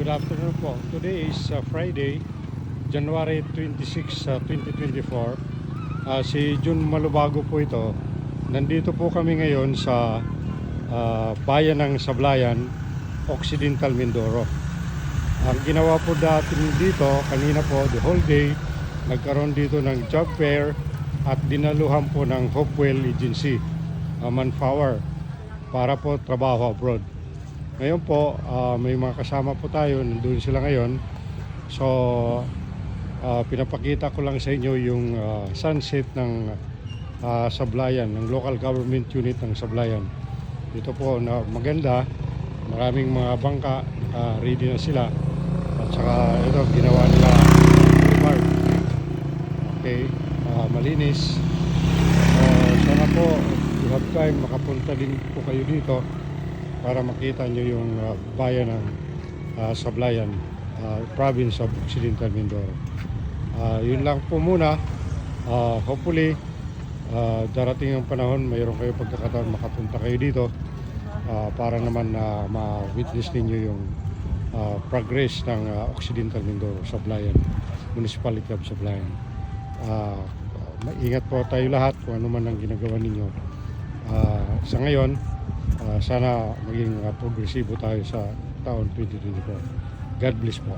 Good afternoon po. Today is Friday, January 26, 2024. Si Jun Malubago po ito. Nandito po kami ngayon sa bayan ng Sablayan, Occidental Mindoro. Ang ginawa po dati dito, kanina po, the whole day, nagkaroon dito ng job fair at dinaluhan po ng Hopewell Agency, manpower, para po trabaho abroad. Ngayon po, may mga kasama po tayo, nandun sila ngayon. So, pinapakita ko lang sa inyo yung sunset ng Sablayan, ng local government unit ng Sablayan. Dito po na maganda, maraming mga bangka, ready na sila. At saka ito, ginawa nila boulevard. Okay, malinis. Sana po, if you have time, makapunta din po kayo dito para makita nyo yung bayan ng Sablayan, province of Occidental Mindoro. Yun lang po muna. Hopefully darating yung panahon, mayroon kayo pagkakataon makapunta kayo dito para naman ma-witness ninyo yung progress ng Occidental Mindoro, Sablayan, Municipality of Sablayan. Ingat po tayo lahat kung ano man ang ginagawa ninyo. Sa ngayon, sana maging progresibo tayo sa taon 2024. God bless po.